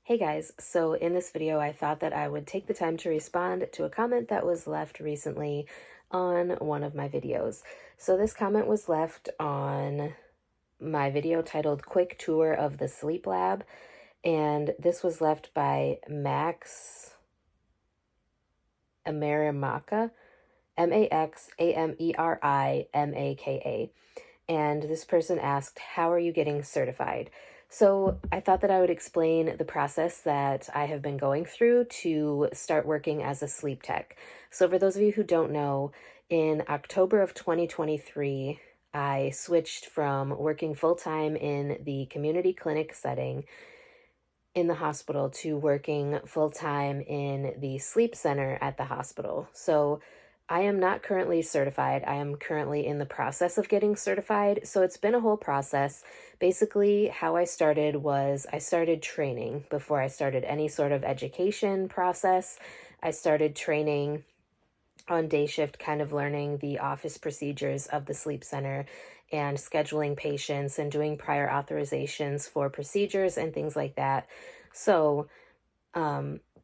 Hey guys, so in this video, I thought that I would take the time to respond to a comment that was left recently on one of my videos. So this comment was left on my video titled Quick Tour of the Sleep Lab, and this was left by Max Amarimaka, Maxamerimaka. And this person asked, how are you getting certified? So I thought that I would explain the process that I have been going through to start working as a sleep tech. So for those of you who don't know, in October of 2023, I switched from working full-time in the community clinic setting in the hospital to working full-time in the sleep center at the hospital. So I am not currently certified. I am currently in the process of getting certified. So it's been a whole process. Basically, how I started was I started training before I started any sort of education process. I started training on day shift, kind of learning the office procedures of the sleep center and scheduling patients and doing prior authorizations for procedures and things like that. So,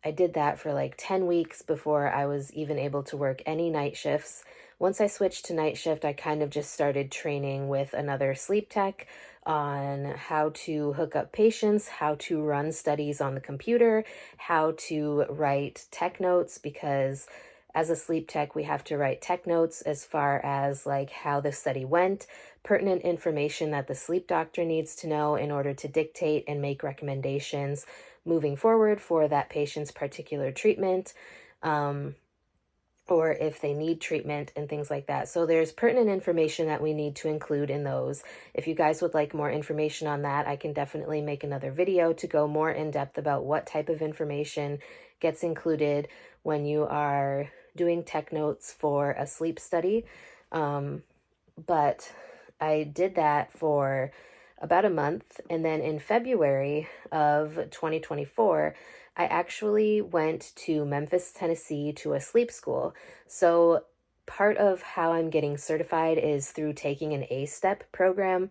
I did that for like 10 weeks before I was even able to work any night shifts. Once I switched to night shift, I kind of just started training with another sleep tech on how to hook up patients, how to run studies on the computer, how to write tech notes, because as a sleep tech, we have to write tech notes as far as like how the study went, pertinent information that the sleep doctor needs to know in order to dictate and make recommendations moving forward for that patient's particular treatment, or if they need treatment and things like that. So there's pertinent information that we need to include in those. If you guys would like more information on that, I can definitely make another video to go more in depth about what type of information gets included when you are doing tech notes for a sleep study. But I did that for about a month. And then in February of 2024, I actually went to Memphis, Tennessee to a sleep school. So part of how I'm getting certified is through taking an A-STEP program,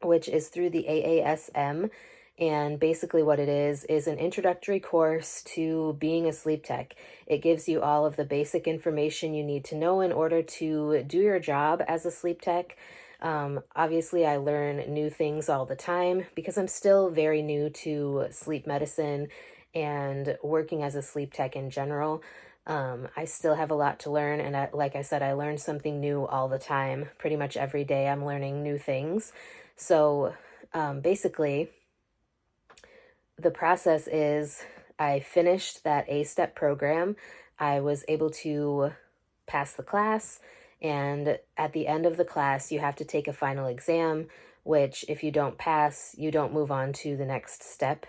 which is through the AASM. And basically what it is an introductory course to being a sleep tech. It gives you all of the basic information you need to know in order to do your job as a sleep tech. Obviously, I learn new things all the time because I'm still very new to sleep medicine and working as a sleep tech in general. I still have a lot to learn, and like I said, I learn something new all the time. Pretty much every day, I'm learning new things. So basically, the process is I finished that A-STEP program. I was able to pass the class, and at the end of the class, you have to take a final exam, which if you don't pass, you don't move on to the next step.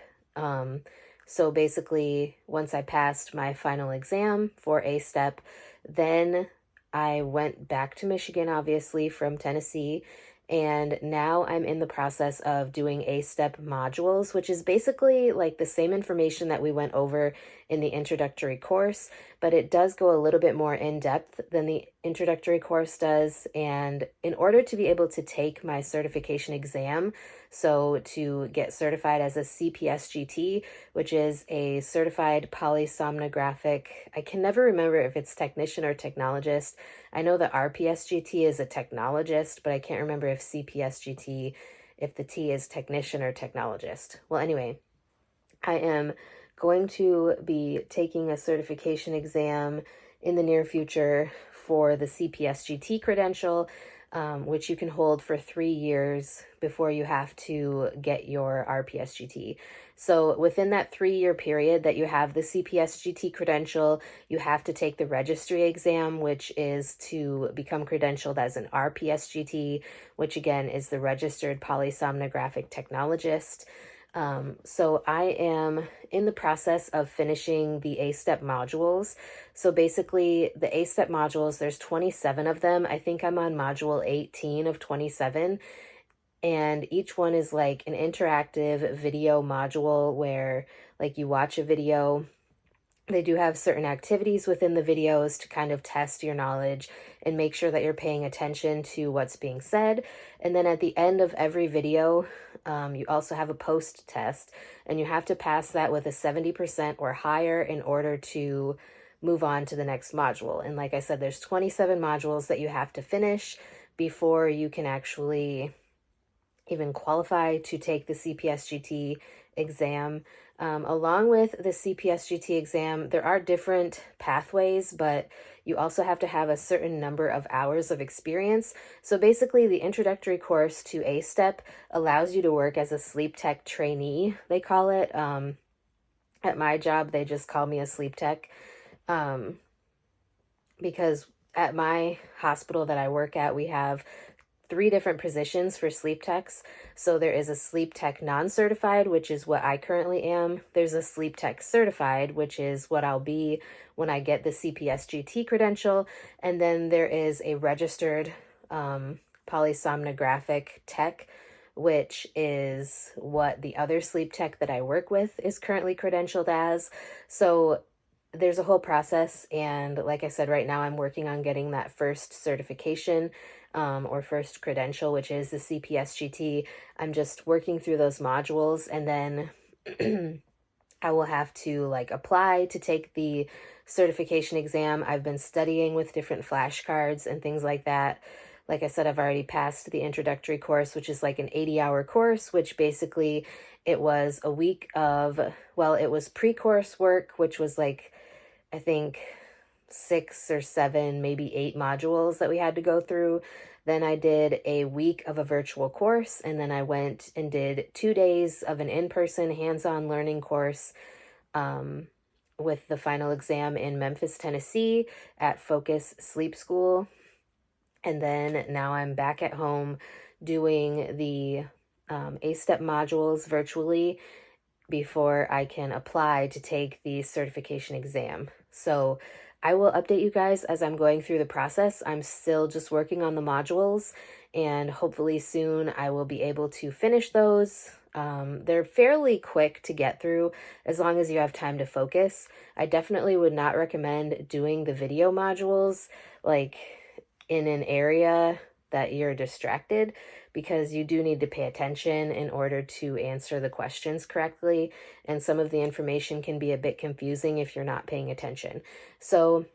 So basically, once I passed my final exam for A-STEP, then I went back to Michigan, obviously, from Tennessee, and now I'm in the process of doing A-STEP modules, which is basically like the same information that we went over in the introductory course, but it does go a little bit more in depth than the introductory course does. And in order to be able to take my certification exam, so to get certified as a CPSGT, which is a certified polysomnographic, I can never remember if it's technician or technologist. I know that RPSGT is a technologist, but I can't remember if CPSGT, if the T is technician or technologist. Well, anyway, I am going to be taking a certification exam in the near future for the CPSGT credential, which you can hold for 3 years before you have to get your RPSGT. So within that 3-year period that you have the CPSGT credential, you have to take the registry exam, which is to become credentialed as an RPSGT, which again is the registered polysomnographic technologist. So I am in the process of finishing the A-STEP modules. So basically the A-STEP modules, there's 27 of them. I think I'm on module 18 of 27. And each one is like an interactive video module where like you watch a video They do have certain activities within the videos to kind of test your knowledge and make sure that you're paying attention to what's being said. And then at the end of every video, you also have a post test, and you have to pass that with a 70% or higher in order to move on to the next module. And like I said, there's 27 modules that you have to finish before you can actually even qualify to take the CPSGT exam. Along with the CPSGT exam, there are different pathways, but you also have to have a certain number of hours of experience. So basically, the introductory course to A-STEP allows you to work as a sleep tech trainee, they call it. At my job, they just call me a sleep tech, because at my hospital that I work at, we have 3 different positions for sleep techs. So there is a sleep tech non-certified, which is what I currently am. There's a sleep tech certified, which is what I'll be when I get the CPSGT credential. And then there is a registered polysomnographic tech, which is what the other sleep tech that I work with is currently credentialed as. So there's a whole process, and like I said, right now I'm working on getting that first certification, or first credential, which is the CPSGT. I'm just working through those modules, and then I will have to like apply to take the certification exam. I've been studying with different flashcards and things like that. Like I said, I've already passed the introductory course, which is like an 80-hour course, which basically it was a week of, well, it was pre-course work, which was like, I think 6 or 7, maybe 8 modules that we had to go through. Then I did a week of a virtual course, and then I went and did 2 days of an in-person hands-on learning course, with the final exam in Memphis, Tennessee at Focus Sleep School. And then now I'm back at home doing the A-STEP modules virtually before I can apply to take the certification exam. So I will update you guys as I'm going through the process. I'm still just working on the modules, and hopefully soon I will be able to finish those. They're fairly quick to get through as long as you have time to focus. I definitely would not recommend doing the video modules like in an area that you're distracted, because you do need to pay attention in order to answer the questions correctly, and some of the information can be a bit confusing if you're not paying attention. So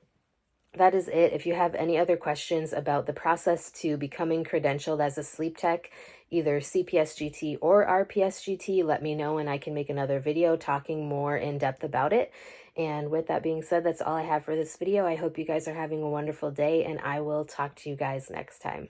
that is it. If you have any other questions about the process to becoming credentialed as a sleep tech, either CPSGT or RPSGT, let me know and I can make another video talking more in depth about it. And with that being said, that's all I have for this video. I hope you guys are having a wonderful day, and I will talk to you guys next time.